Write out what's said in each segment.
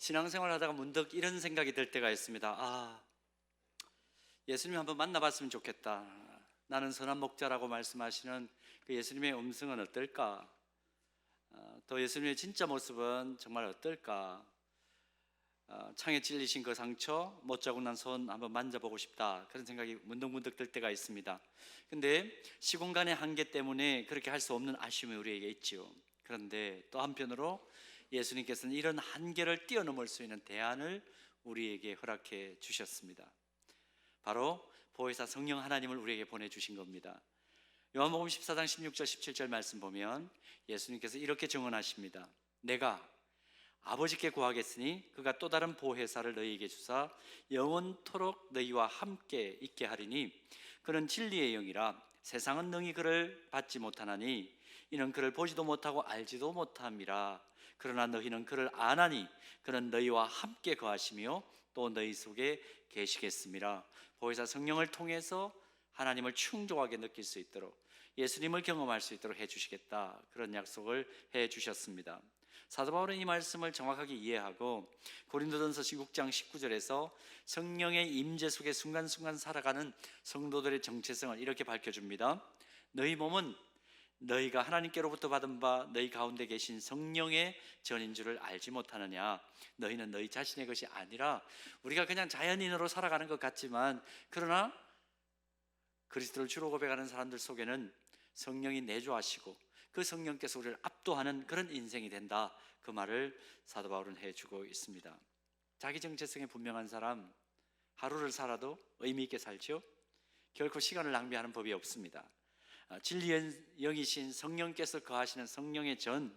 신앙생활 하다가 문득 이런 생각이 들 때가 있습니다. 예수님 한번 만나봤으면 좋겠다. 나는 선한 목자라고 말씀하시는 그 예수님의 음성은 어떨까? 또 예수님의 진짜 모습은 정말 어떨까? 창에 찔리신 그 상처, 못자국 난 손 한번 만져보고 싶다. 그런 생각이 문득문득 들 때가 있습니다. 근데 시공간의 한계 때문에 그렇게 할 수 없는 아쉬움이 우리에게 있죠. 그런데 또 한편으로 예수님께서는 이런 한계를 뛰어넘을 수 있는 대안을 우리에게 허락해 주셨습니다. 바로 보혜사 성령 하나님을 우리에게 보내주신 겁니다. 요한복음 14장 16절 17절 말씀 보면 예수님께서 이렇게 증언하십니다. 내가 아버지께 구하겠으니 그가 또 다른 보혜사를 너희에게 주사 영원토록 너희와 함께 있게 하리니 그는 진리의 영이라 세상은 능히 그를 받지 못하나니 이는 그를 보지도 못하고 알지도 못함이라. 그러나 너희는 그를 아나니 그는 너희와 함께 거하시며 또 너희 속에 계시겠습니다. 보혜사 성령을 통해서 하나님을 충족하게 느낄 수 있도록, 예수님을 경험할 수 있도록 해주시겠다, 그런 약속을 해주셨습니다. 사도 바울은 이 말씀을 정확하게 이해하고 고린도전서 6장 19절에서 성령의 임재 속에 순간순간 살아가는 성도들의 정체성을 이렇게 밝혀줍니다. 너희 몸은 너희가 하나님께로부터 받은 바 너희 가운데 계신 성령의 전인 줄을 알지 못하느냐. 너희는 너희 자신의 것이 아니라, 우리가 그냥 자연인으로 살아가는 것 같지만 그러나 그리스도를 주로 고백하는 사람들 속에는 성령이 내주하시고 그 성령께서 우리를 압도하는 그런 인생이 된다, 그 말을 사도 바울은 해주고 있습니다. 자기 정체성에 분명한 사람, 하루를 살아도 의미 있게 살죠. 결코 시간을 낭비하는 법이 없습니다. 진리의 영이신 성령께서 거하시는 성령의 전,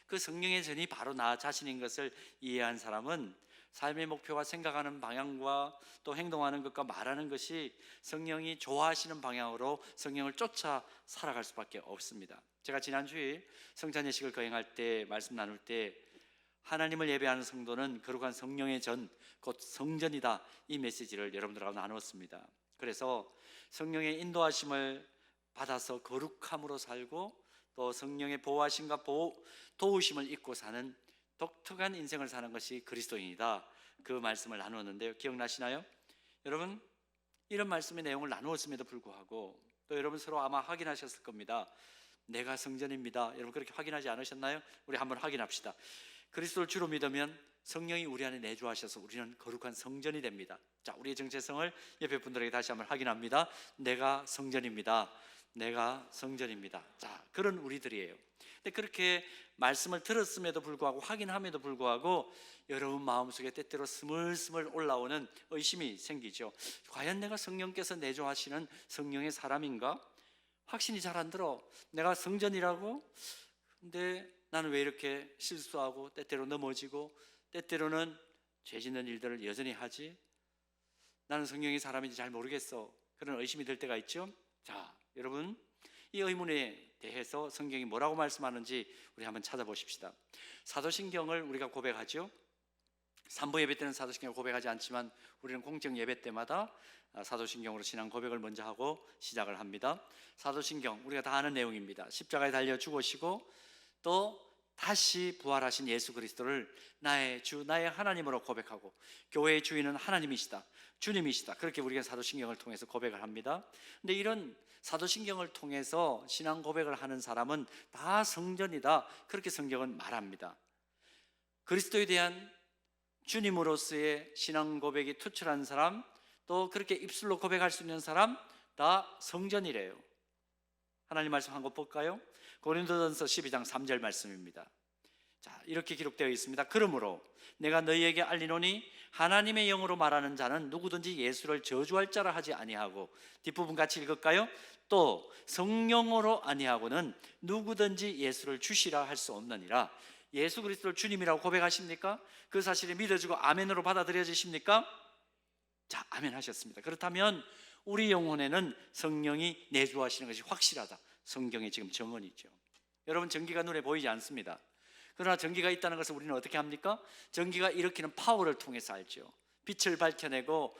그 성령의 전이 바로 나 자신인 것을 이해한 사람은 삶의 목표와 생각하는 방향과 또 행동하는 것과 말하는 것이 성령이 좋아하시는 방향으로 성령을 쫓아 살아갈 수밖에 없습니다. 제가 지난주에 성찬 예식을 거행할 때 말씀 나눌 때 하나님을 예배하는 성도는 거룩한 성령의 전, 곧 성전이다, 이 메시지를 여러분들하고 나누었습니다. 그래서 성령의 인도하심을 받아서 거룩함으로 살고 또 성령의 보호하심과 도우심을 잊고 사는 독특한 인생을 사는 것이 그리스도인이다, 그 말씀을 나누었는데요. 기억나시나요? 여러분, 이런 말씀의 내용을 나누었음에도 불구하고 또 여러분 서로 아마 확인하셨을 겁니다. 내가 성전입니다. 여러분 그렇게 확인하지 않으셨나요? 우리 한번 확인합시다. 그리스도를 주로 믿으면 성령이 우리 안에 내주하셔서 우리는 거룩한 성전이 됩니다. 자, 우리의 정체성을 옆에 분들에게 다시 한번 확인합니다. 내가 성전입니다. 내가 성전입니다. 자, 그런 우리들이에요. 근데 그렇게 말씀을 들었음에도 불구하고, 확인함에도 불구하고 여러분 마음속에 때때로 스물스물 올라오는 의심이 생기죠. 과연 내가 성령께서 내주하시는 성령의 사람인가? 확신이 잘 안 들어. 내가 성전이라고? 근데 나는 왜 이렇게 실수하고 때때로 넘어지고 때때로는 죄 짓는 일들을 여전히 하지? 나는 성령의 사람인지 잘 모르겠어. 그런 의심이 들 때가 있죠. 자, 여러분, 이 의문에 대해서 성경이 뭐라고 말씀하는지 우리 한번 찾아보십시다. 사도신경을 우리가 고백하죠. 산부 예배 때는 사도신경을 고백하지 않지만 우리는 공적 예배 때마다 사도신경으로 신앙 고백을 먼저 하고 시작을 합니다. 사도신경 우리가 다 아는 내용입니다. 십자가에 달려 죽으시고 또 다시 부활하신 예수 그리스도를 나의 주, 나의 하나님으로 고백하고 교회의 주인은 하나님이시다, 주님이시다, 그렇게 우리가 사도신경을 통해서 고백을 합니다. 근데 이런 사도신경을 통해서 신앙 고백을 하는 사람은 다 성전이다, 그렇게 성경은 말합니다. 그리스도에 대한 주님으로서의 신앙 고백이 투철한 사람, 또 그렇게 입술로 고백할 수 있는 사람, 다 성전이래요. 하나님 말씀 한 번 볼까요? 고린도전서 12장 3절 말씀입니다. 자, 이렇게 기록되어 있습니다. 그러므로 내가 너희에게 알리노니 하나님의 영으로 말하는 자는 누구든지 예수를 저주할 자라 하지 아니하고, 뒷부분 같이 읽을까요? 또 성령으로 아니하고는 누구든지 예수를 주시라 할 수 없느니라. 예수 그리스도를 주님이라고 고백하십니까? 그 사실이 믿어지고 아멘으로 받아들여지십니까? 자, 아멘 하셨습니다. 그렇다면 우리 영혼에는 성령이 내주하시는 것이 확실하다, 성경의 지금 정언이죠. 여러분, 전기가 눈에 보이지 않습니다. 그러나 전기가 있다는 것을 우리는 어떻게 합니까? 전기가 일으키는 파워를 통해서 알죠. 빛을 밝혀내고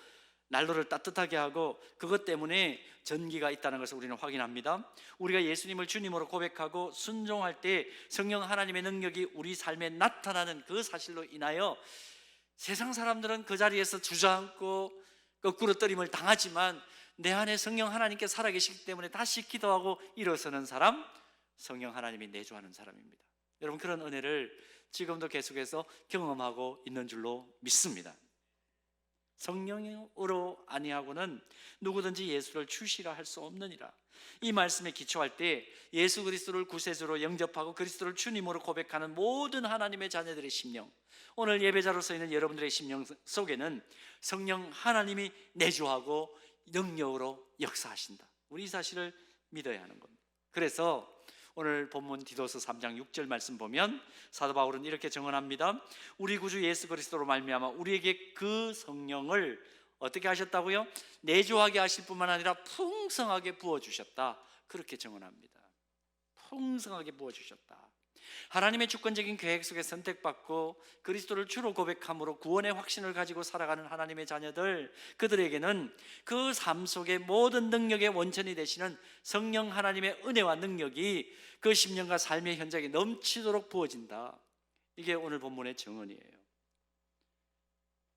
난로를 따뜻하게 하고, 그것 때문에 전기가 있다는 것을 우리는 확인합니다. 우리가 예수님을 주님으로 고백하고 순종할 때 성령 하나님의 능력이 우리 삶에 나타나는 그 사실로 인하여 세상 사람들은 그 자리에서 주저앉고 거꾸로 떨림을 당하지만 내 안에 성령 하나님께 살아계시기 때문에 다시 기도하고 일어서는 사람, 성령 하나님이 내주하는 사람입니다. 여러분, 그런 은혜를 지금도 계속해서 경험하고 있는 줄로 믿습니다. 성령으로 아니하고는 누구든지 예수를 주시라 할 수 없느니라. 이 말씀에 기초할 때 예수 그리스도를 구세주로 영접하고 그리스도를 주님으로 고백하는 모든 하나님의 자녀들의 심령, 오늘 예배자로 서 있는 여러분들의 심령 속에는 성령 하나님이 내주하고 능력으로 역사하신다. 우리 이 사실을 믿어야 하는 겁니다. 그래서 오늘 본문 디도서 3장 6절 말씀 보면 사도 바울은 이렇게 증언합니다. 우리 구주 예수 그리스도로 말미암아 우리에게 그 성령을 어떻게 하셨다고요? 내주하게 하실 뿐만 아니라 풍성하게 부어주셨다. 그렇게 증언합니다. 풍성하게 부어주셨다. 하나님의 주권적인 계획 속에 선택받고 그리스도를 주로 고백함으로 구원의 확신을 가지고 살아가는 하나님의 자녀들, 그들에게는 그 삶 속에 모든 능력의 원천이 되시는 성령 하나님의 은혜와 능력이 그 심령과 삶의 현장에 넘치도록 부어진다. 이게 오늘 본문의 증언이에요.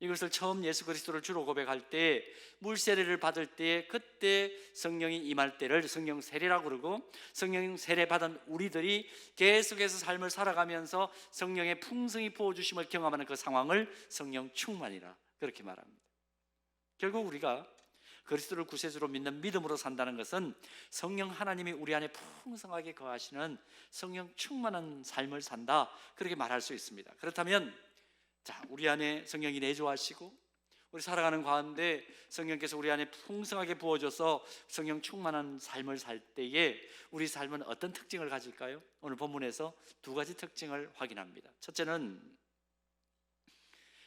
이것을 처음 예수 그리스도를 주로 고백할 때, 물 세례를 받을 때, 그때 성령이 임할 때를 성령 세례라고 그러고, 성령 세례 받은 우리들이 계속해서 삶을 살아가면서 성령의 풍성히 부어주심을 경험하는 그 상황을 성령 충만이라 그렇게 말합니다. 결국 우리가 그리스도를 구세주로 믿는 믿음으로 산다는 것은 성령 하나님이 우리 안에 풍성하게 거하시는 성령 충만한 삶을 산다, 그렇게 말할 수 있습니다. 그렇다면 우리 안에 성령이 내주하시고 우리 살아가는 가운데 성령께서 우리 안에 풍성하게 부어줘서 성령 충만한 삶을 살 때에 우리 삶은 어떤 특징을 가질까요? 오늘 본문에서 두 가지 특징을 확인합니다. 첫째는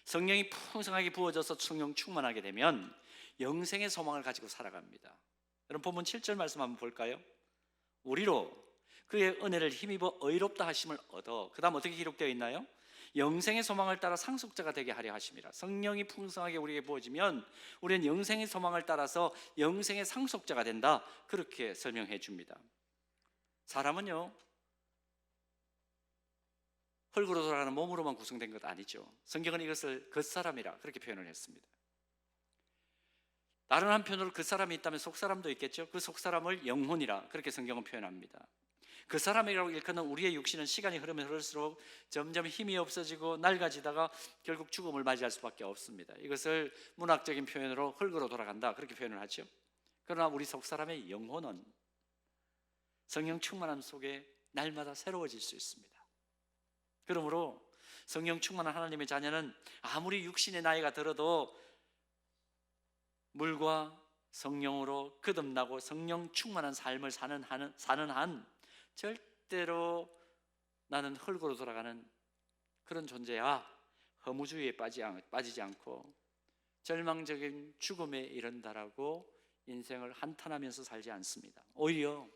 성령이 풍성하게 부어져서 성령 충만하게 되면 영생의 소망을 가지고 살아갑니다. 여러분, 본문 7절 말씀 한번 볼까요? 우리로 그의 은혜를 힘입어 의롭다 하심을 얻어, 그 다음 어떻게 기록되어 있나요? 영생의 소망을 따라 상속자가 되게 하려 하심이라. 성령이 풍성하게 우리에게 부어지면 우리는 영생의 소망을 따라서 영생의 상속자가 된다, 그렇게 설명해 줍니다. 사람은요, 흙으로 돌아가는 몸으로만 구성된 것 아니죠. 성경은 이것을 겉사람이라 그렇게 표현을 했습니다. 다른 한편으로 겉사람이 있다면 속사람도 있겠죠. 그 속사람을 영혼이라 그렇게 성경은 표현합니다. 그 사람이라고 일컫는 우리의 육신은 시간이 흐르면 흐를수록 점점 힘이 없어지고 낡아지다가 결국 죽음을 맞이할 수밖에 없습니다. 이것을 문학적인 표현으로 흙으로 돌아간다, 그렇게 표현을 하죠. 그러나 우리 속사람의 영혼은 성령 충만함 속에 날마다 새로워질 수 있습니다. 그러므로 성령 충만한 하나님의 자녀는 아무리 육신의 나이가 들어도 물과 성령으로 거듭나고 성령 충만한 삶을 사는 한 절대로 나는 흙으로 돌아가는 그런 존재야, 허무주의에 빠지지 않고 절망적인 죽음에 이른다라고 인생을 한탄하면서 살지 않습니다. 오히려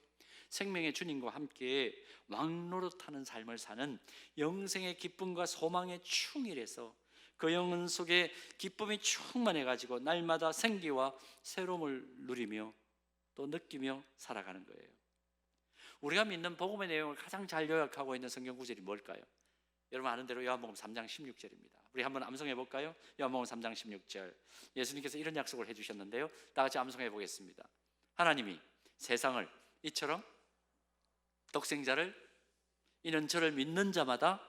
생명의 주님과 함께 왕노릇하는 삶을 사는 영생의 기쁨과 소망에 충일해서 그 영혼 속에 기쁨이 충만해가지고 날마다 생기와 새로움을 누리며 또 느끼며 살아가는 거예요. 우리가 믿는 복음의 내용을 가장 잘 요약하고 있는 성경 구절이 뭘까요? 여러분 아는 대로 요한복음 3장 16절입니다. 우리 한번 암송해 볼까요? 요한복음 3장 16절. 예수님께서 이런 약속을 해주셨는데요, 다 같이 암송해 보겠습니다. 하나님이 세상을 이처럼 독생자를, 이는 저를 믿는 자마다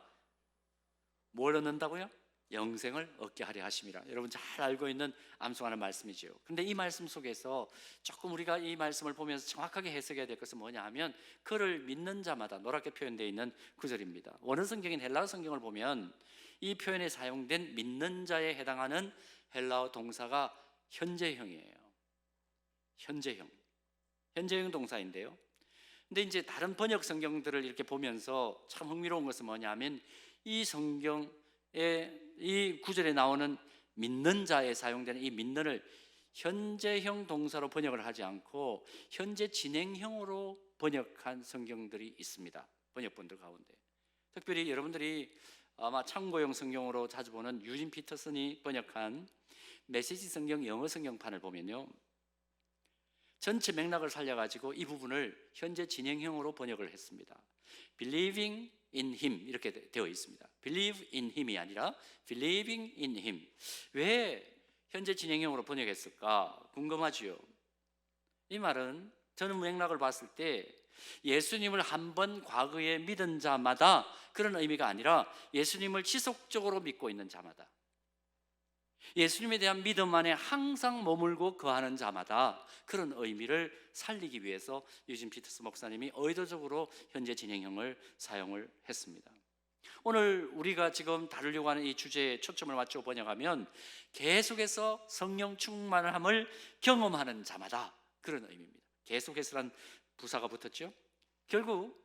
뭘 얻는다고요? 영생을 얻게 하려 하심이라. 여러분 잘 알고 있는 암송하는 말씀이죠. 그런데 이 말씀 속에서 조금 우리가 이 말씀을 보면서 정확하게 해석해야 될 것은 뭐냐 하면, 그를 믿는 자마다, 노랗게 표현되어 있는 구절입니다. 원어 성경인 헬라어 성경을 보면 이 표현에 사용된 믿는 자에 해당하는 헬라어 동사가 현재형이에요. 현재형 동사인데요, 근데 이제 다른 번역 성경들을 이렇게 보면서 참 흥미로운 것은 뭐냐 하면, 이 성경에 이 구절에 나오는 믿는 자에 사용되는 이 믿는을 현재형 동사로 번역을 하지 않고 현재 진행형으로 번역한 성경들이 있습니다. 번역본들 가운데 특별히 여러분들이 아마 참고용 성경으로 자주 보는 유진 피터슨이 번역한 메시지 성경 영어 성경판을 보면요, 전체 맥락을 살려가지고 이 부분을 현재 진행형으로 번역을 했습니다. Believing in Him 이렇게 되어 있습니다. Believe in Him이 아니라 Believing in Him. 왜 현재 진행형으로 번역했을까 궁금하지요. 이 말은 저는 맥락을 봤을 때 예수님을 한 번 과거에 믿은 자마다 그런 의미가 아니라 예수님을 지속적으로 믿고 있는 자마다, 예수님에 대한 믿음 안에 항상 머물고 거하는 자마다 그런 의미를 살리기 위해서 유진 피터스 목사님이 의도적으로 현재 진행형을 사용을 했습니다. 오늘 우리가 지금 다루려고 하는 이 주제에 초점을 맞추어 번역하면 계속해서 성령 충만함을 경험하는 자마다 그런 의미입니다. 계속해서란 부사가 붙었죠. 결국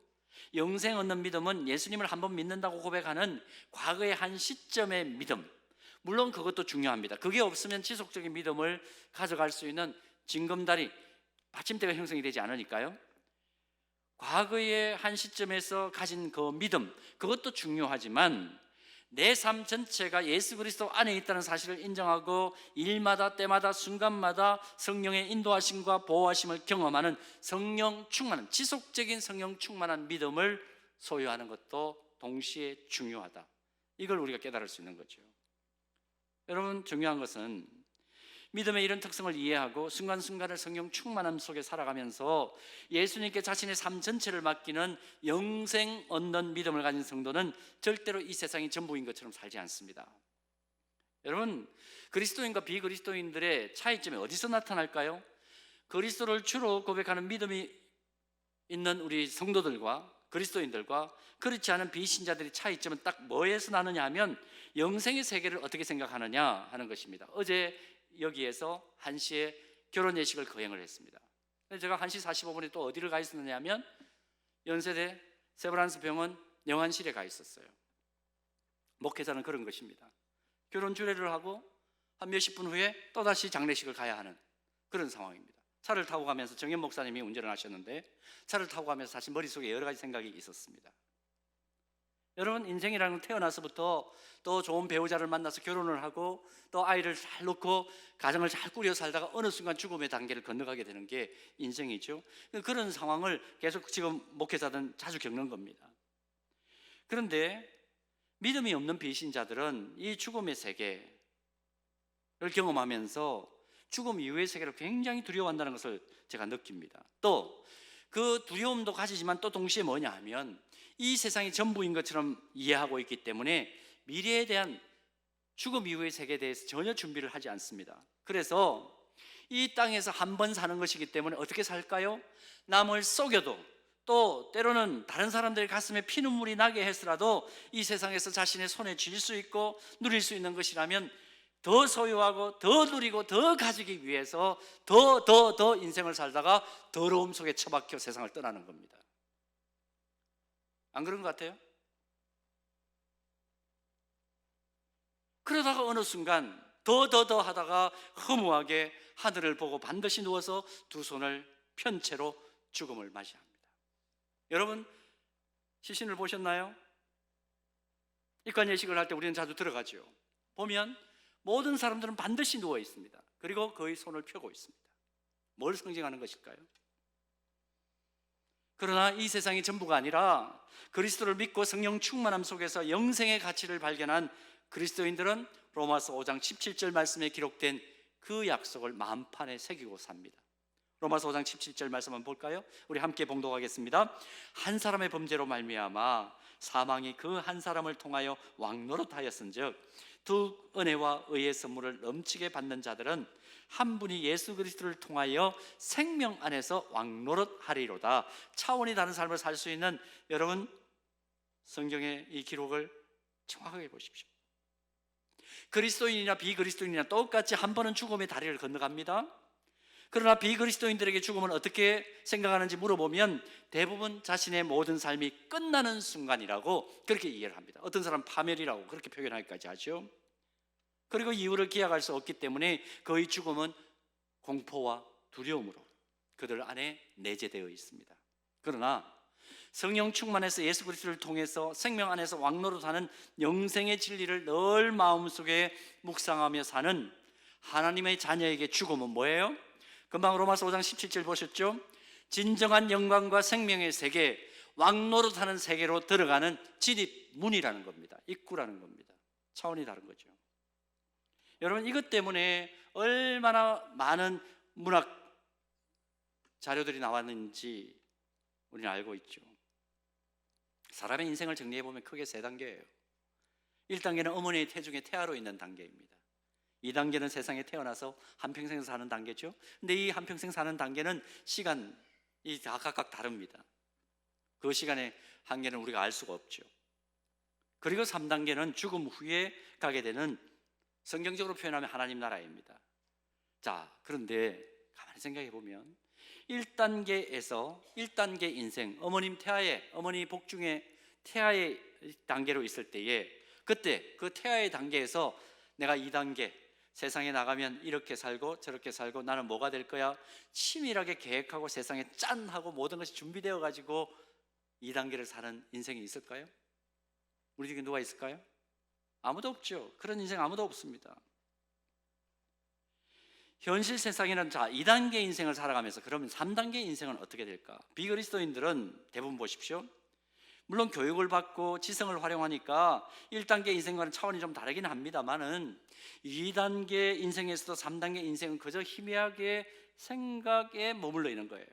영생 얻는 믿음은 예수님을 한번 믿는다고 고백하는 과거의 한 시점의 믿음, 물론 그것도 중요합니다. 그게 없으면 지속적인 믿음을 가져갈 수 있는 징검다리, 받침대가 형성이 되지 않으니까요. 과거의 한 시점에서 가진 그 믿음, 그것도 중요하지만 내 삶 전체가 예수 그리스도 안에 있다는 사실을 인정하고 일마다 때마다 순간마다 성령의 인도하심과 보호하심을 경험하는 성령 충만한, 지속적인 성령 충만한 믿음을 소유하는 것도 동시에 중요하다. 이걸 우리가 깨달을 수 있는 거죠. 여러분, 중요한 것은 믿음의 이런 특성을 이해하고 순간순간을 성령 충만함 속에 살아가면서 예수님께 자신의 삶 전체를 맡기는 영생 얻는 믿음을 가진 성도는 절대로 이 세상이 전부인 것처럼 살지 않습니다. 여러분, 그리스도인과 비그리스도인들의 차이점이 어디서 나타날까요? 그리스도를 주로 고백하는 믿음이 있는 우리 성도들과 그리스도인들과 그렇지 않은 비신자들의 차이점은 딱 뭐에서 나느냐 하면 영생의 세계를 어떻게 생각하느냐 하는 것입니다. 어제 여기에서 1시에 결혼 예식을 거행을 했습니다. 제가 1시 45분에 또 어디를 가 있었느냐 하면 연세대 세브란스 병원 영안실에 가 있었어요. 목회자는 그런 것입니다. 결혼 주례를 하고 한 몇십 분 후에 또다시 장례식을 가야 하는 그런 상황입니다. 차를 타고 가면서 정현 목사님이 운전을 하셨는데 차를 타고 가면서 사실 머릿속에 여러 가지 생각이 있었습니다. 여러분, 인생이라는 건 태어나서부터 또 좋은 배우자를 만나서 결혼을 하고 또 아이를 잘 놓고 가정을 잘 꾸려 살다가 어느 순간 죽음의 단계를 건너가게 되는 게 인생이죠. 그런 상황을 계속 지금 목회자들은 자주 겪는 겁니다. 그런데 믿음이 없는 비신자들은 이 죽음의 세계를 경험하면서 죽음 이후의 세계를 굉장히 두려워한다는 것을 제가 느낍니다. 또 그 두려움도 가지지만 또 동시에 뭐냐 하면 이 세상이 전부인 것처럼 이해하고 있기 때문에 미래에 대한 죽음 이후의 세계에 대해서 전혀 준비를 하지 않습니다. 그래서 이 땅에서 한 번 사는 것이기 때문에 어떻게 살까요? 남을 속여도 또 때로는 다른 사람들의 가슴에 피눈물이 나게 해서라도 이 세상에서 자신의 손에 쥘 수 있고 누릴 수 있는 것이라면 더 소유하고 더 누리고 더 가지기 위해서 더 인생을 살다가 더러움 속에 처박혀 세상을 떠나는 겁니다. 안 그런 것 같아요? 그러다가 어느 순간 더 하다가 허무하게 하늘을 보고 반드시 누워서 두 손을 편 채로 죽음을 맞이합니다. 여러분, 시신을 보셨나요? 입관 예식을 할 때 우리는 자주 들어가죠. 보면 모든 사람들은 반드시 누워 있습니다. 그리고 거의 손을 펴고 있습니다. 뭘 상징하는 것일까요? 그러나 이 세상이 전부가 아니라 그리스도를 믿고 성령 충만함 속에서 영생의 가치를 발견한 그리스도인들은 로마서 5장 17절 말씀에 기록된 그 약속을 마음판에 새기고 삽니다. 로마서 5장 17절 말씀 한번 볼까요? 우리 함께 봉독하겠습니다. 한 사람의 범죄로 말미암아 사망이 그 한 사람을 통하여 왕노릇하였은즉 두 은혜와 의의 선물을 넘치게 받는 자들은 한 분이 예수 그리스도를 통하여 생명 안에서 왕노릇하리로다. 차원이 다른 삶을 살 수 있는, 여러분, 성경의 이 기록을 정확하게 보십시오. 그리스도인이나 비그리스도인이나 똑같이 한 번은 죽음의 다리를 건너갑니다. 그러나 비그리스도인들에게 죽음은 어떻게 생각하는지 물어보면 대부분 자신의 모든 삶이 끝나는 순간이라고 그렇게 이해를 합니다. 어떤 사람은 파멸이라고 그렇게 표현하기까지 하죠. 그리고 이유를 기약할 수 없기 때문에 그의 죽음은 공포와 두려움으로 그들 안에 내재되어 있습니다. 그러나 성령 충만해서 예수 그리스도를 통해서 생명 안에서 왕노릇하는 영생의 진리를 늘 마음속에 묵상하며 사는 하나님의 자녀에게 죽음은 뭐예요? 금방 로마서 5장 17절 보셨죠? 진정한 영광과 생명의 세계, 왕노릇하는 세계로 들어가는 진입문이라는 겁니다. 입구라는 겁니다. 차원이 다른 거죠. 여러분, 이것 때문에 얼마나 많은 문학 자료들이 나왔는지 우리는 알고 있죠. 사람의 인생을 정리해 보면 크게 세 단계예요. 1단계는 어머니의 태중에 태아로 있는 단계입니다. 2단계는 세상에 태어나서 한평생 사는 단계죠. 근데 이 한평생 사는 단계는 시간이 다 각각 다릅니다. 그 시간의 한계는 우리가 알 수가 없죠. 그리고 3단계는 죽음 후에 가게 되는, 성경적으로 표현하면 하나님 나라입니다. 자, 그런데 가만히 생각해 보면 1단계 인생, 어머니 복중에 태아의 단계로 있을 때에, 그때 그 태아의 단계에서 내가 2단계 세상에 나가면 이렇게 살고 저렇게 살고 나는 뭐가 될 거야, 치밀하게 계획하고 세상에 짠 하고 모든 것이 준비되어 가지고 2단계를 사는 인생이 있을까요? 우리 중에 누가 있을까요? 아무도 없죠. 그런 인생 아무도 없습니다. 현실 세상에는 2단계 인생을 살아가면서, 그러면 3단계 인생은 어떻게 될까? 비그리스도인들은 대부분 보십시오. 물론 교육을 받고 지성을 활용하니까 1단계 인생과는 차원이 좀 다르긴 합니다만은 2단계 인생에서도 3단계 인생은 그저 희미하게 생각에 머물러 있는 거예요.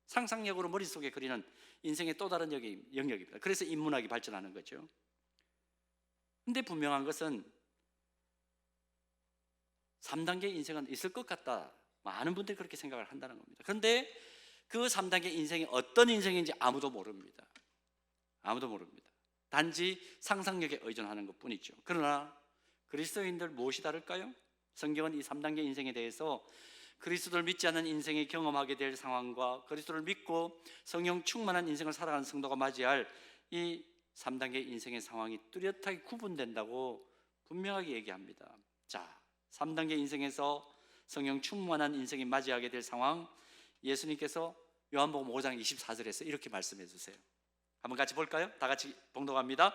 상상력으로 머릿속에 그리는 인생의 또 다른 영역입니다. 그래서 인문학이 발전하는 거죠. 근데 분명한 것은 3단계 인생은 있을 것 같다, 많은 분들이 그렇게 생각을 한다는 겁니다. 그런데 그 3단계 인생이 어떤 인생인지 아무도 모릅니다. 아무도 모릅니다. 단지 상상력에 의존하는 것뿐이죠. 그러나 그리스도인들 무엇이 다를까요? 성경은 이 3단계 인생에 대해서 그리스도를 믿지 않는 인생이 경험하게 될 상황과 그리스도를 믿고 성령 충만한 인생을 살아가는 성도가 맞이할 이 3단계 인생의 상황이 뚜렷하게 구분된다고 분명하게 얘기합니다. 자, 3단계 인생에서 성령 충만한 인생이 맞이하게 될 상황, 예수님께서 요한복음 5장 24절에서 이렇게 말씀해 주세요. 한번 같이 볼까요? 다 같이 봉독합니다.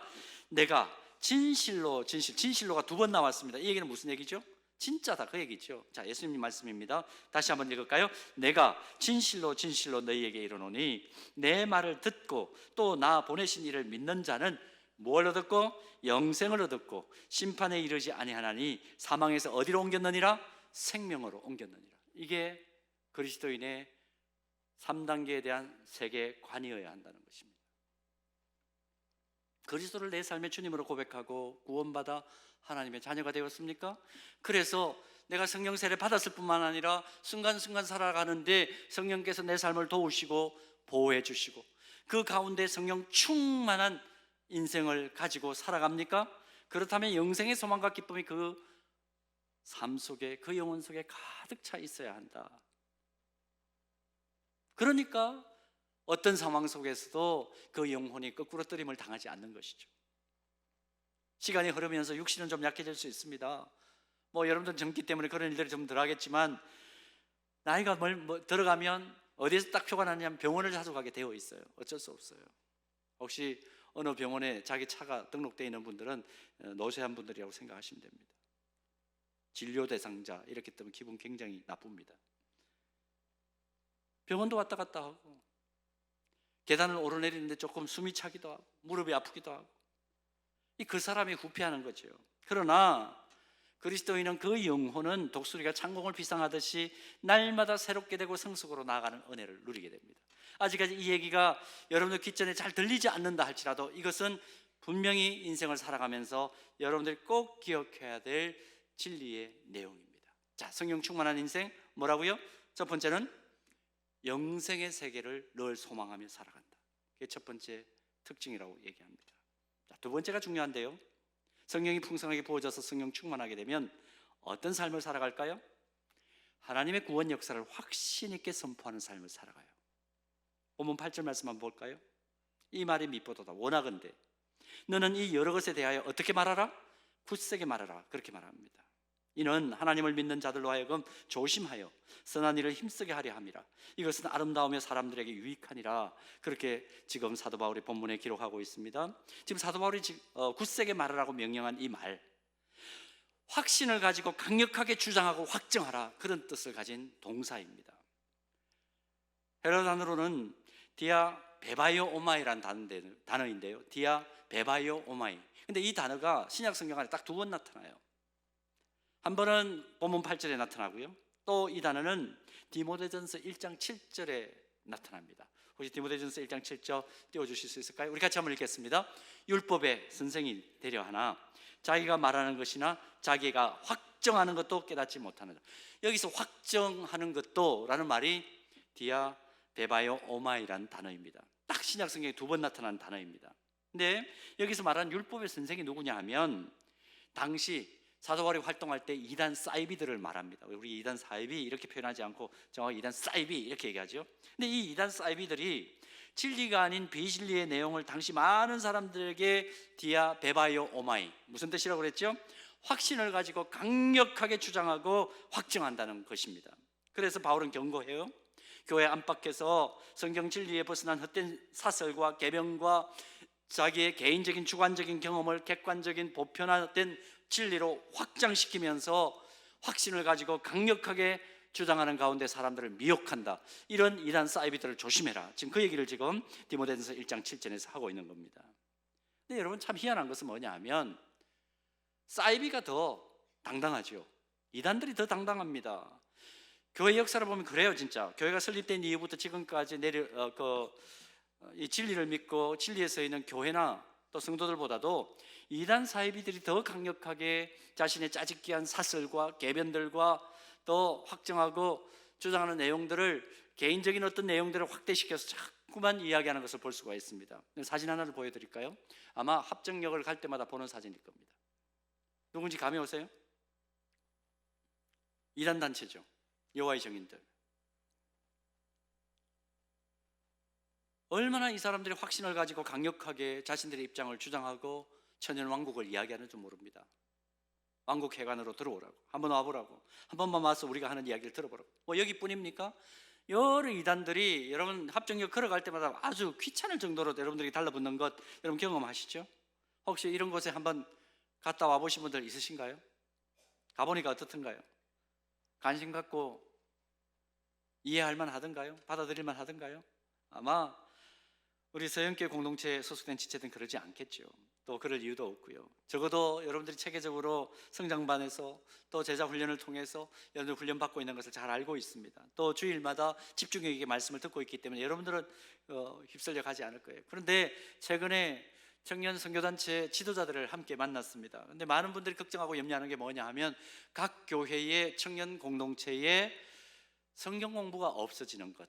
내가 진실로가 두 번 나왔습니다. 이 얘기는 무슨 얘기죠? 진짜다, 그 얘기죠. 자, 예수님 말씀입니다. 다시 한번 읽을까요? 내가 진실로 너희에게 이르노니 내 말을 듣고 또 나 보내신 이를 믿는 자는 뭘 얻었고? 영생을 얻었고 심판에 이르지 아니하나니 사망에서 어디로 옮겼느니라? 생명으로 옮겼느니라. 이게 그리스도인의 3단계에 대한 세계관이어야 한다는 것입니다. 그리스도를 내 삶의 주님으로 고백하고 구원받아 하나님의 자녀가 되었습니까? 그래서 내가 성령 세례 받았을 뿐만 아니라 순간순간 살아가는데 성령께서 내 삶을 도우시고 보호해 주시고 그 가운데 성령 충만한 인생을 가지고 살아갑니까? 그렇다면 영생의 소망과 기쁨이 그 삶 속에, 그 영혼 속에 가득 차 있어야 한다. 그러니까 어떤 상황 속에서도 그 영혼이 거꾸로 떨림을 당하지 않는 것이죠. 시간이 흐르면서 육신은 좀 약해질 수 있습니다. 여러분들 젊기 때문에 그런 일들이 좀 덜 하겠지만 나이가 들어가면 어디에서 딱 표가 나냐면 병원을 자주 가게 되어 있어요. 어쩔 수 없어요. 혹시 어느 병원에 자기 차가 등록되어 있는 분들은 노쇠한 분들이라고 생각하시면 됩니다. 진료 대상자 이렇게 뜨면 기분 굉장히 나쁩니다. 병원도 왔다 갔다 하고 계단을 오르내리는데 조금 숨이 차기도 하고 무릎이 아프기도 하고 그 사람이 후피하는 거죠. 그러나 그리스도인은 그 영혼은 독수리가 창공을 비상하듯이 날마다 새롭게 되고 성숙으로 나아가는 은혜를 누리게 됩니다. 아직까지 이 얘기가 여러분들 귓전에 잘 들리지 않는다 할지라도 이것은 분명히 인생을 살아가면서 여러분들이 꼭 기억해야 될 진리의 내용입니다. 자, 성령 충만한 인생 뭐라고요? 첫 번째는 영생의 세계를 늘 소망하며 살아간다. 그게 첫 번째 특징이라고 얘기합니다. 자, 두 번째가 중요한데요. 성령이 풍성하게 부어져서 성령 충만하게 되면 어떤 삶을 살아갈까요? 하나님의 구원 역사를 확신 있게 선포하는 삶을 살아가요. 본문 8절 말씀 한번 볼까요? 이 말이 미쁘도다. 원하건대 너는 이 여러 것에 대하여 어떻게 말하라? 굳세게 말하라. 그렇게 말합니다. 이는 하나님을 믿는 자들로 하여금 조심하여 선한 일을 힘쓰게 하려 함이라. 이것은 아름다우며 사람들에게 유익하니라. 그렇게 지금 사도 바울이 본문에 기록하고 있습니다. 지금 사도 바울이 굳세게 말하라고 명령한 이 말, 확신을 가지고 강력하게 주장하고 확정하라, 그런 뜻을 가진 동사입니다. 헬라 단어로는 디아 베바이오 오마이라는 단어인데요. 디아 베바이오 오마이. 근데 이 단어가 신약 성경 안에 딱 두 번 나타나요. 한 번은 본문 8절에 나타나고요. 또 이 단어는 디모데전서 1장 7절에 나타납니다. 혹시 디모데전서 1장 7절 띄워주실 수 있을까요? 우리 같이 한번 읽겠습니다. 율법의 선생이 되려 하나 자기가 말하는 것이나 자기가 확정하는 것도 깨닫지 못하는 자. 여기서 확정하는 것도 라는 말이 디아 베바이오 오마이라는 단어입니다. 딱 신약 성경에 두 번 나타나는 단어입니다. 근데 여기서 말하는 율법의 선생이 누구냐 하면 당시 사도 바울이 활동할 때 이단 사이비들을 말합니다. 우리 이단 사이비 이렇게 표현하지 않고 정확히 이단 사이비 이렇게 얘기하죠. 근데 이 이단 사이비들이 진리가 아닌 비진리의 내용을 당시 많은 사람들에게 디아 베바이오 오마이, 무슨 뜻이라고 그랬죠? 확신을 가지고 강력하게 주장하고 확증한다는 것입니다. 그래서 바울은 경고해요. 교회 안팎에서 성경 진리에 벗어난 헛된 사설과 계명과 자기의 개인적인 주관적인 경험을 객관적인 보편화된 진리로 확장시키면서 확신을 가지고 강력하게 주장하는 가운데 사람들을 미혹한다. 이런 이단 사이비들을 조심해라. 지금 그 얘기를 지금 디모데전서 1장 7절에서 하고 있는 겁니다. 근데 여러분 참 희한한 것은 뭐냐 하면 사이비가 더 당당하죠. 이단들이 더 당당합니다. 교회 역사를 보면 그래요. 진짜 교회가 설립된 이후부터 지금까지 이 진리를 믿고 진리에 서 있는 교회나 또 성도들보다도 이단 사이비들이 더 강력하게 자신의 짜집기한 사설과 계변들과 또 확정하고 주장하는 내용들을 개인적인 어떤 내용들을 확대시켜서 자꾸만 이야기하는 것을 볼 수가 있습니다. 사진 하나를 보여드릴까요? 아마 합정역을 갈 때마다 보는 사진일 겁니다. 누군지 감이 오세요? 이단 단체죠. 여호와의 증인들. 얼마나 이 사람들이 확신을 가지고 강력하게 자신들의 입장을 주장하고 천년왕국을 이야기하는지 모릅니다. 왕국회관으로 들어오라고, 한번 와보라고, 한 번만 와서 우리가 하는 이야기를 들어보라고. 뭐 여기뿐입니까? 여러 이단들이 여러분 합정역 걸어갈 때마다 아주 귀찮을 정도로 여러분들이 달라붙는 것 여러분 경험하시죠? 혹시 이런 곳에 한번 갔다 와보신 분들 있으신가요? 가보니까 어떻던가요? 관심 갖고 이해할 만 하던가요? 받아들일 만 하던가요? 아마 우리 서영교회 공동체에 소속된 지체들은 그러지 않겠죠. 또 그럴 이유도 없고요. 적어도 여러분들이 체계적으로 성장반에서 또 제자 훈련을 통해서 여러분들 훈련받고 있는 것을 잘 알고 있습니다. 또 주일마다 집중력 있게 말씀을 듣고 있기 때문에 여러분들은 휩쓸려 가지 않을 거예요. 그런데 최근에 청년 선교단체 지도자들을 함께 만났습니다. 그런데 많은 분들이 걱정하고 염려하는 게 뭐냐 하면 각 교회의 청년 공동체에 성경 공부가 없어지는 것,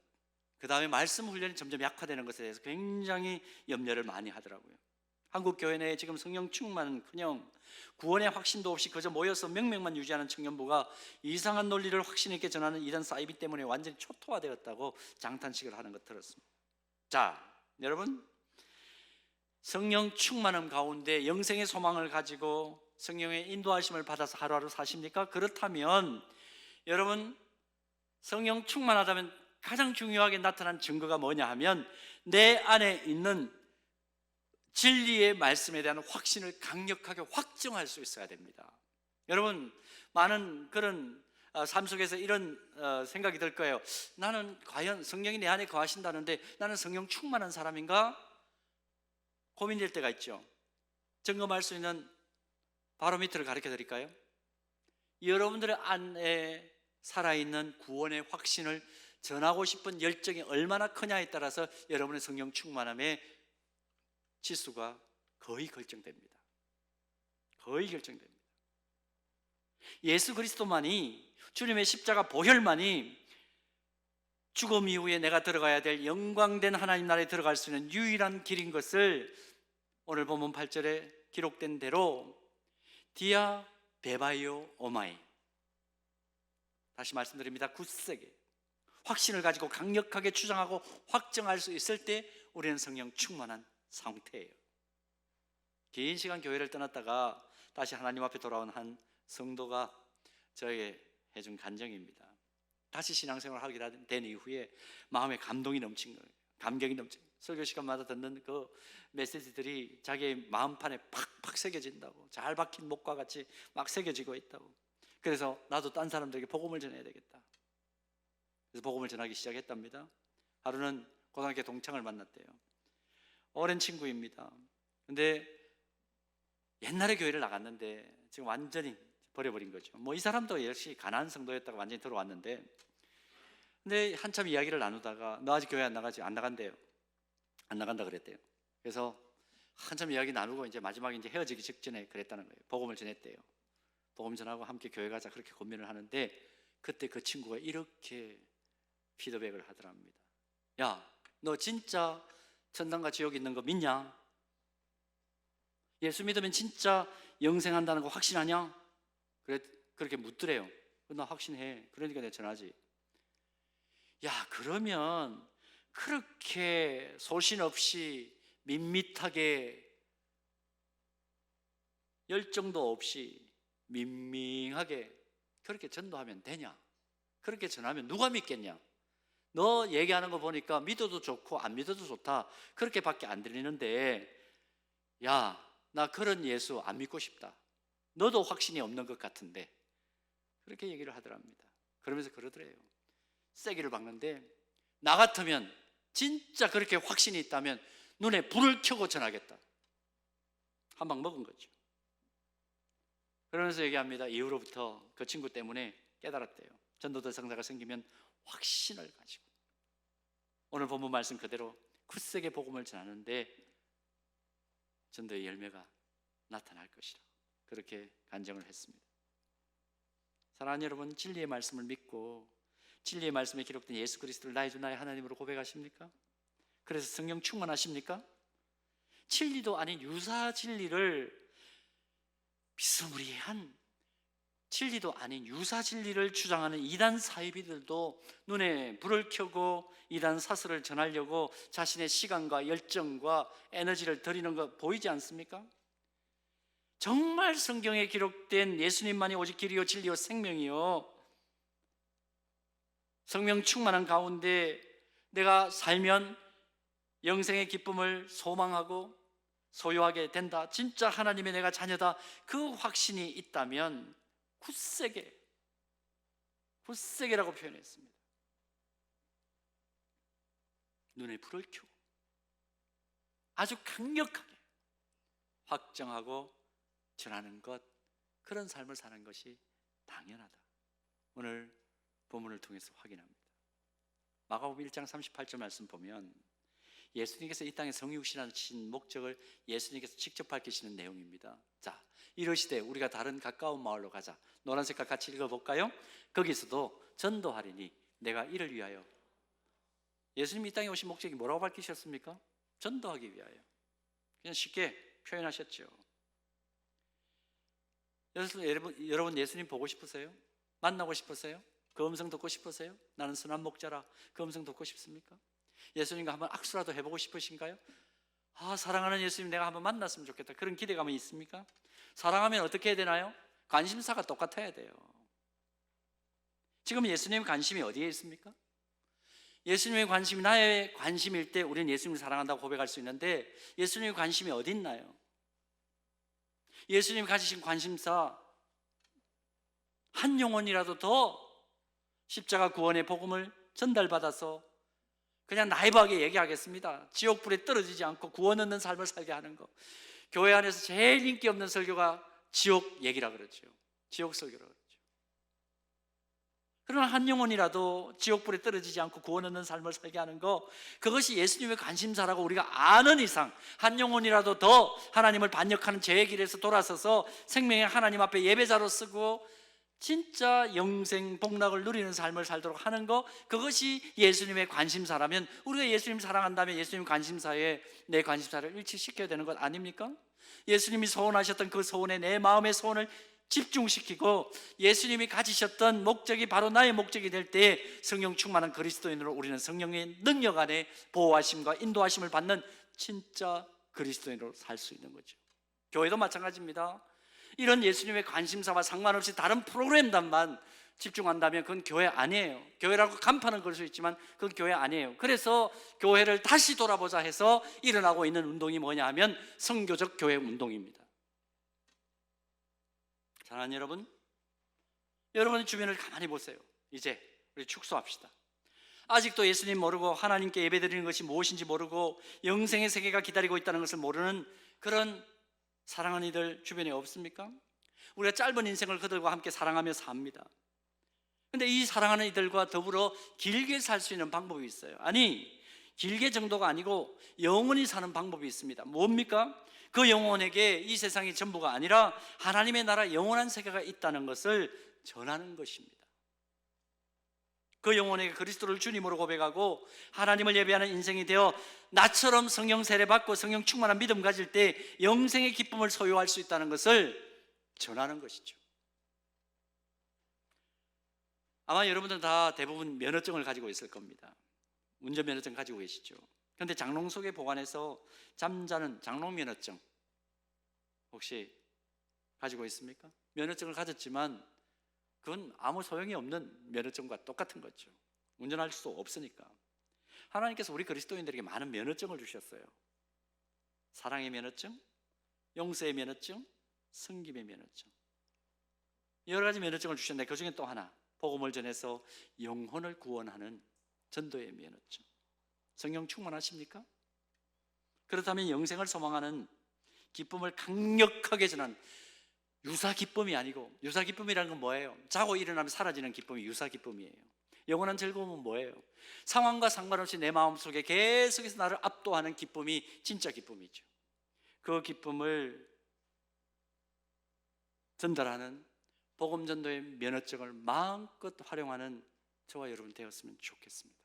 그 다음에 말씀 훈련이 점점 약화되는 것에 대해서 굉장히 염려를 많이 하더라고요. 한국 교회 내에 지금 성령 충만은커녕 구원의 확신도 없이 그저 모여서 명맥만 유지하는 청년부가 이상한 논리를 확신 있게 전하는 이런 사이비 때문에 완전히 초토화되었다고 장탄식을 하는 것 들었습니다. 자, 여러분, 성령 충만함 가운데 영생의 소망을 가지고 성령의 인도하심을 받아서 하루하루 사십니까? 그렇다면 여러분, 성령 충만하다면 가장 중요하게 나타난 증거가 뭐냐 하면 내 안에 있는 진리의 말씀에 대한 확신을 강력하게 확정할 수 있어야 됩니다. 여러분, 많은 그런 삶 속에서 이런 생각이 들 거예요. 나는 과연 성령이 내 안에 거하신다는데 나는 성령 충만한 사람인가? 고민될 때가 있죠. 점검할 수 있는 바로미터를 가르쳐 드릴까요? 여러분들의 안에 살아있는 구원의 확신을 전하고 싶은 열정이 얼마나 크냐에 따라서 여러분의 성령 충만함의 지수가 거의 결정됩니다. 거의 결정됩니다. 예수 그리스도만이, 주님의 십자가 보혈만이 죽음 이후에 내가 들어가야 될 영광된 하나님 나라에 들어갈 수 있는 유일한 길인 것을 오늘 본문 8절에 기록된 대로 디아 베바이오 오마이, 다시 말씀드립니다. 굳세게 확신을 가지고 강력하게 주장하고 확정할 수 있을 때 우리는 성령 충만한 상태예요. 긴 시간 교회를 떠났다가 다시 하나님 앞에 돌아온 한 성도가 저에게 해준 간증입니다. 다시 신앙생활을 하게 된 이후에 마음에 감동이 넘친 거예요. 감격이 넘친 거예요. 설교 시간마다 듣는 그 메시지들이 자기의 마음판에 팍팍 새겨진다고, 잘 박힌 목과 같이 막 새겨지고 있다고. 그래서 나도 딴 사람들에게 복음을 전해야 되겠다. 그래서 복음을 전하기 시작했답니다. 하루는 고등학교 동창을 만났대요. 오랜 친구입니다. 근데 옛날에 교회를 나갔는데 지금 완전히 버려버린 거죠. 뭐 이 사람도 역시 가난한 성도였다가 완전히 들어왔는데, 근데 한참 이야기를 나누다가 너 아직 교회 안 나가지? 안 나간대요. 안 나간다 그랬대요. 그래서 한참 이야기 나누고 이제 마지막에 이제 헤어지기 직전에 그랬다는 거예요. 복음을 전했대요. 복음 전하고 함께 교회 가자 그렇게 고민을 하는데, 그때 그 친구가 이렇게 피드백을 하더랍니다. 야, 너 진짜 천당과 지옥 있는 거 믿냐? 예수 믿으면 진짜 영생한다는 거 확신하냐? 그렇게 묻더래요. 나 확신해. 그러니까 내가 전하지. 야, 그러면 그렇게 소신 없이 밋밋하게 열정도 없이 민밍하게 그렇게 전도하면 되냐? 그렇게 전하면 누가 믿겠냐? 너 얘기하는 거 보니까 믿어도 좋고 안 믿어도 좋다 그렇게밖에 안 들리는데, 야, 나 그런 예수 안 믿고 싶다. 너도 확신이 없는 것 같은데. 그렇게 얘기를 하더랍니다. 그러면서 그러더래요. 세기를 박는데, 나 같으면 진짜 그렇게 확신이 있다면 눈에 불을 켜고 전하겠다. 한 방 먹은 거죠. 그러면서 얘기합니다. 이후로부터 그 친구 때문에 깨달았대요. 전도자 성사가 생기면 확신을 가지고 오늘 본문 말씀 그대로 굳세게 복음을 전하는데 전도의 열매가 나타날 것이라 그렇게 간증을 했습니다. 사랑하는 여러분, 진리의 말씀을 믿고 진리의 말씀에 기록된 예수 그리스도를 나의 주 나의 하나님으로 고백하십니까? 그래서 성령 충만하십니까? 진리도 아닌 유사 진리를, 비스무리한 진리도 아닌 유사 진리를 주장하는 이단 사이비들도 눈에 불을 켜고 이단 사설을 전하려고 자신의 시간과 열정과 에너지를 들이는 거 보이지 않습니까? 정말 성경에 기록된 예수님만이 오직 길이요 진리요 생명이요, 성령 충만한 가운데 내가 살면 영생의 기쁨을 소망하고 소유하게 된다, 진짜 하나님의 내가 자녀다, 그 확신이 있다면 굳세게라고 표현했습니다. 눈에 불을 켜고 아주 강력하게 확정하고 전하는 것, 그런 삶을 사는 것이 당연하다. 오늘 본문을 통해서 확인합니다. 마가복음 1장 38절 말씀 보면 예수님께서 이 땅에 성육신하신 목적을 예수님께서 직접 밝히시는 내용입니다. 자, 이러시되 우리가 다른 가까운 마을로 가자. 노란 색깔 같이 읽어볼까요? 거기서도 전도하리니 내가 이를 위하여. 예수님이 이 땅에 오신 목적이 뭐라고 밝히셨습니까? 전도하기 위하여. 그냥 쉽게 표현하셨죠. 여러분 예수님 보고 싶으세요? 만나고 싶으세요? 그 음성 듣고 싶으세요? 나는 선한 목자라, 그 음성 듣고 싶습니까? 예수님과 한번 악수라도 해보고 싶으신가요? 사랑하는 예수님 내가 한번 만났으면 좋겠다, 그런 기대감이 있습니까? 사랑하면 어떻게 해야 되나요? 관심사가 똑같아야 돼요. 지금 예수님의 관심이 어디에 있습니까? 예수님의 관심이 나의 관심일 때 우리는 예수님을 사랑한다고 고백할 수 있는데, 예수님의 관심이 어디 있나요? 예수님이 가지신 관심사, 한 영혼이라도 더 십자가 구원의 복음을 전달받아서 그냥 나이브하게 얘기하겠습니다. 지옥불에 떨어지지 않고 구원 얻는 삶을 살게 하는 것. 교회 안에서 제일 인기 없는 설교가 지옥 얘기라 그러죠. 지옥 설교라 그러죠. 그러나 한 영혼이라도 지옥불에 떨어지지 않고 구원 얻는 삶을 살게 하는 것, 그것이 예수님의 관심사라고 우리가 아는 이상, 한 영혼이라도 더 하나님을 반역하는 죄의 길에서 돌아서서 생명의 하나님 앞에 예배자로 쓰고 진짜 영생 복락을 누리는 삶을 살도록 하는 것, 그것이 예수님의 관심사라면, 우리가 예수님 사랑한다면 예수님 관심사에 내 관심사를 일치시켜야 되는 것 아닙니까? 예수님이 소원하셨던 그 소원에 내 마음의 소원을 집중시키고 예수님이 가지셨던 목적이 바로 나의 목적이 될 때 성령 충만한 그리스도인으로 우리는 성령의 능력 안에 보호하심과 인도하심을 받는 진짜 그리스도인으로 살 수 있는 거죠. 교회도 마찬가지입니다. 이런 예수님의 관심사와 상관없이 다른 프로그램단만 집중한다면 그건 교회 아니에요. 교회라고 간판은 걸 수 있지만 그건 교회 아니에요. 그래서 교회를 다시 돌아보자 해서 일어나고 있는 운동이 뭐냐 하면 선교적 교회 운동입니다. 사랑하는 여러분, 여러분의 주변을 가만히 보세요. 이제 우리 축소합시다. 아직도 예수님 모르고 하나님께 예배드리는 것이 무엇인지 모르고 영생의 세계가 기다리고 있다는 것을 모르는 그런 사랑하는 이들 주변에 없습니까? 우리가 짧은 인생을 그들과 함께 사랑하며 삽니다. 근데 이 사랑하는 이들과 더불어 길게 살 수 있는 방법이 있어요. 아니, 길게 정도가 아니고 영원히 사는 방법이 있습니다. 뭡니까? 그 영혼에게 이 세상이 전부가 아니라 하나님의 나라 영원한 세계가 있다는 것을 전하는 것입니다. 그 영혼에게 그리스도를 주님으로 고백하고 하나님을 예배하는 인생이 되어 나처럼 성령 세례받고 성령 충만한 믿음 가질 때 영생의 기쁨을 소유할 수 있다는 것을 전하는 것이죠. 아마 여러분들은 다 대부분 면허증을 가지고 있을 겁니다. 운전면허증 가지고 계시죠. 그런데 장롱 속에 보관해서 잠자는 장롱 면허증 혹시 가지고 있습니까? 면허증을 가졌지만 그건 아무 소용이 없는 면허증과 똑같은 거죠. 운전할 수 없으니까. 하나님께서 우리 그리스도인들에게 많은 면허증을 주셨어요. 사랑의 면허증, 용서의 면허증, 섬김의 면허증, 여러 가지 면허증을 주셨는데 그 중에 또 하나, 복음을 전해서 영혼을 구원하는 전도의 면허증. 성령 충만하십니까? 그렇다면 영생을 소망하는 기쁨을 강력하게 전하는 유사 기쁨이 아니고, 유사 기쁨이라는 건 뭐예요? 자고 일어나면 사라지는 기쁨이 유사 기쁨이에요. 영원한 즐거움은 뭐예요? 상황과 상관없이 내 마음속에 계속해서 나를 압도하는 기쁨이 진짜 기쁨이죠. 그 기쁨을 전달하는 복음 전도의 면허증을 마음껏 활용하는 저와 여러분 되었으면 좋겠습니다.